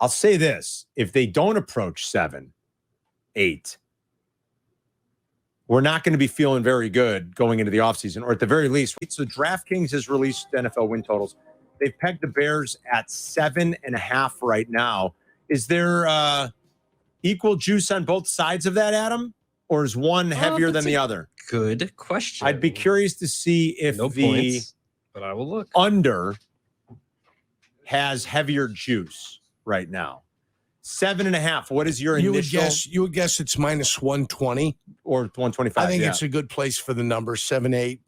I'll say this. If they don't approach 7, 8, we're not going to be feeling very good going into the offseason, or at the very least. So DraftKings has released NFL win totals. They've pegged the Bears at 7.5 right now. Is there equal juice on both sides of that, Adam? Or is one heavier than the other? Good question. I'd be curious to see if points, but I will look. Under has heavier juice right now. 7.5. What is your initial? You would guess it's minus 120 or 125. I think it's a good place for the number 7, 8.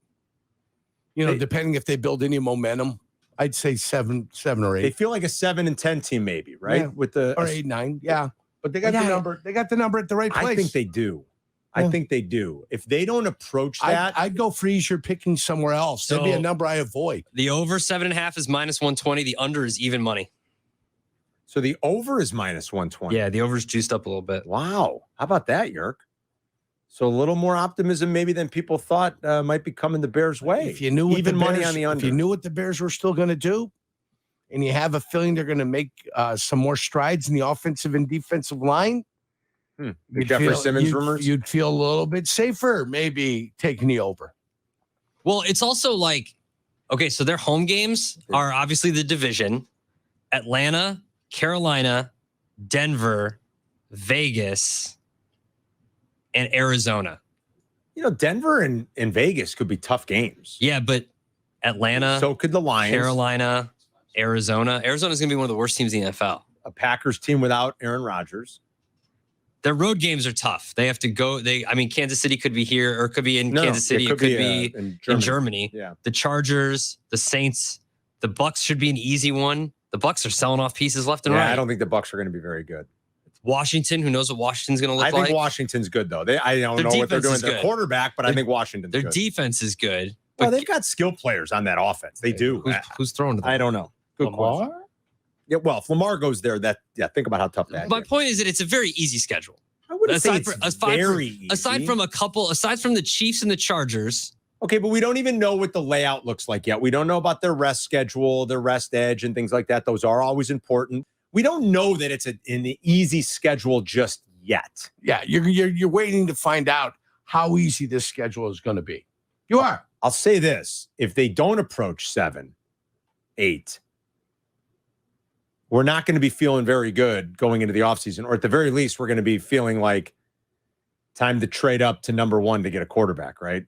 Depending if they build any momentum, I'd say 7 or 8. They feel like a 7 and 10 team, maybe, right? Yeah. With the or 8, 9. Yeah, but they got the number. They got the number at the right place. I think they do. I think they do. If they don't approach that, I'd go freeze. You're picking somewhere else. That'd be a number I avoid. The over 7.5 is minus 120. The under is even money. So the over is minus 120. Yeah, the over is juiced up a little bit. Wow. How about that, Yerk? So a little more optimism maybe than people thought might be coming the Bears' way. If you knew even money on the under. If you knew what the Bears were still going to do, and you have a feeling they're going to make some more strides in the offensive and defensive line, the Jeffrey Simmons rumors, you'd feel a little bit safer maybe taking the over. Well, it's also like, okay, so their home games are obviously the division: Atlanta, Carolina, Denver, Vegas, and Arizona. Denver and Vegas could be tough games. Yeah, but Atlanta, so could the Lions, Carolina, Arizona. Arizona's going to be one of the worst teams in the NFL. A Packers team without Aaron Rodgers. Their road games are tough. They have to go. Kansas City could be here, or it could be in Kansas City. It could be in Germany. Yeah. The Chargers, the Saints, the Bucks should be an easy one. The Bucks are selling off pieces left and right. I don't think the Bucks are going to be very good. Washington, who knows what Washington's going to look like? I think Washington's good, though. I don't know what they're doing. Their quarterback, but I think Washington's good. Their defense is good. Well, they've got skill players on that offense. They do. Who's throwing to them? I don't know. Good question. Yeah, well, if Lamar goes there, think about how tough that is. My point is that it's a very easy schedule. I wouldn't say it's very easy. Aside from the Chiefs and the Chargers. Okay, but we don't even know what the layout looks like yet. We don't know about their rest schedule, their rest edge, and things like that. Those are always important. We don't know that it's an easy schedule just yet. Yeah, you're waiting to find out how easy this schedule is going to be. You are. I'll say this. If they don't approach 7, 8, we're not going to be feeling very good going into the offseason, or at the very least, we're going to be feeling like time to trade up to number 1 to get a quarterback, right?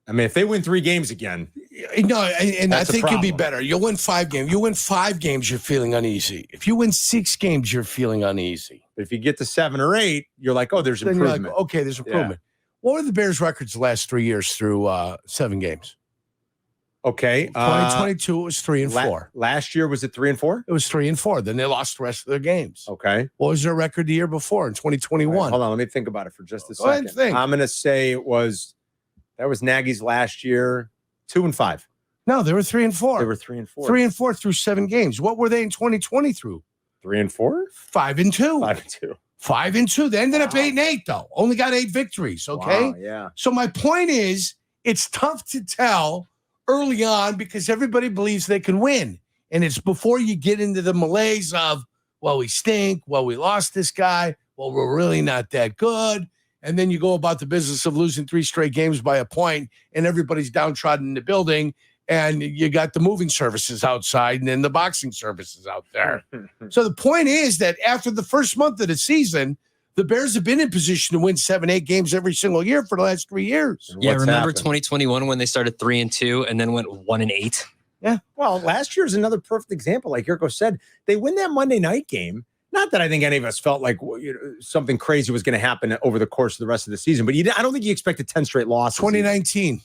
I mean, if they win 3 games again. No, and I think you'll be better. You'll win 5 games. You win 5 games, you're feeling uneasy. If you win 6 games, you're feeling uneasy. But if you get to 7 or 8, you're like, oh, there's improvement. Like, okay, there's improvement. Yeah. What were the Bears' records the last 3 years through 7 games? Okay. 2022, it was 3-4. Last year, was it 3-4? It was 3-4. Then they lost the rest of their games. Okay. What was their record the year before in 2021? Right, hold on. Let me think about it for just a second. Go ahead and think. I'm going to say that was Nagy's last year, 2-5. No, they were 3-4. They were 3-4. 3-4 through 7 games. What were they in 2020 through? 3-4? 5-2. 5-2. 5-2. They ended up 8-8 though. Only got 8 victories. Okay. Wow, yeah. So my point is, it's tough to tell early on because everybody believes they can win, and it's before you get into the malaise of, well, we stink. Well, we lost this guy. Well, we're really not that good. And then you go about the business of losing 3 straight games by a point, and everybody's downtrodden in the building, and you got the moving services outside and then the boxing services out there. So the point is that after the first month of the season, the Bears have been in position to win 7, 8 games every single year for the last 3 years. Yeah, remember 2021 when they started 3-2 and then went 1-8? Yeah. Well, last year's another perfect example. Like Jurko said, they win that Monday night game. Not that I think any of us felt like something crazy was going to happen over the course of the rest of the season, but I don't think you expected 10 straight losses. 2019.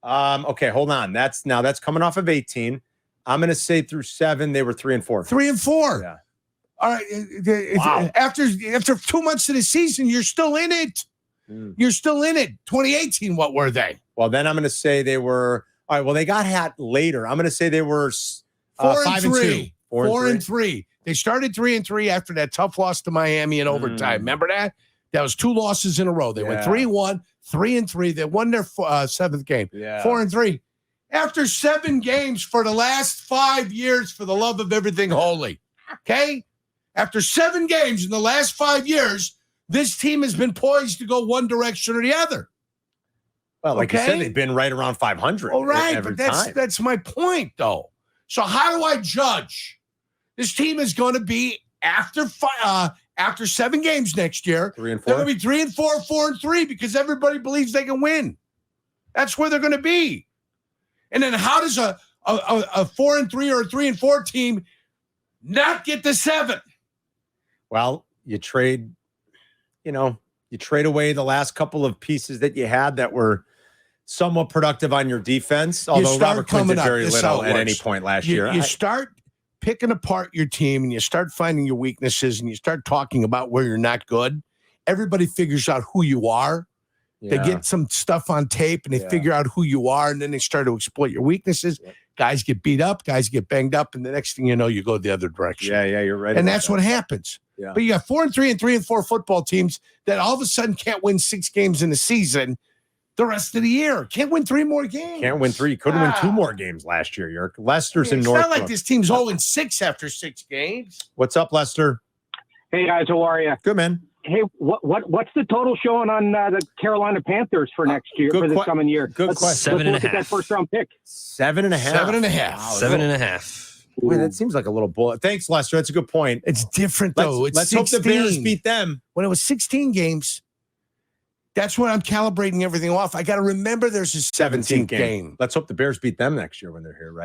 Okay, hold on. That's coming off of 18. I'm going to say through 7, they were 3-4. 3-4. Yeah. All right. Wow. After 2 months of the season, you're still in it. You're still in it. 2018, what were they? Well, then I'm going to say they were. All right. Well, they got hot later. I'm going to say they were 4-3. 4-3. They started 3-3 after that tough loss to Miami in overtime. Remember that? That was 2 losses in a row. They went 3-1, 3-3. They won their 7th game. Yeah. 4-3. After 7 games for the last 5 years, for the love of everything holy, okay? After 7 games in the last 5 years, this team has been poised to go one direction or the other. Well, like you said, they've been right around 500. All right, but that's my point, though. So how do I judge? This team is going to be after 7 games next year. 3 and 4. They're going to be 3 and 4, 4 and 3 because everybody believes they can win. That's where they're going to be. And then how does a 4 and 3 or a 3 and 4 team not get to 7? Well, you trade away the last couple of pieces that you had that were somewhat productive on your defense, although Robert Quinn did very little at any point last year. You start picking apart your team and you start finding your weaknesses and you start talking about where you're not good. Everybody figures out who you are. Yeah. They get some stuff on tape and they figure out who you are, and then they start to exploit your weaknesses. Yep. Guys get beat up, guys get banged up, and the next thing you know, you go the other direction. Yeah, you're right. And that's what happens. Yeah. But you got 4 and 3 and 3 and 4 football teams that all of a sudden can't win 6 games in the season the rest of the year. Can't win 3 more games. Can't win 3. Couldn't win 2 more games last year, Yerk. Lester's in North. It's not like this team's 0-6 after 6 games. What's up, Lester? Hey, guys. How are you? Good, man. Hey, what's the total showing on the Carolina Panthers for next year, for this coming year? Good question. 7.5. Look at that first-round pick. 7.5. 7.5. Wow, 7.5. Boy, that seems like a little bull. Thanks, Lester. That's a good point. It's different, though. Let's hope the Bears beat them. When it was 16 games, that's when I'm calibrating everything off. I got to remember there's a 17th game. Let's hope the Bears beat them next year when they're here, right?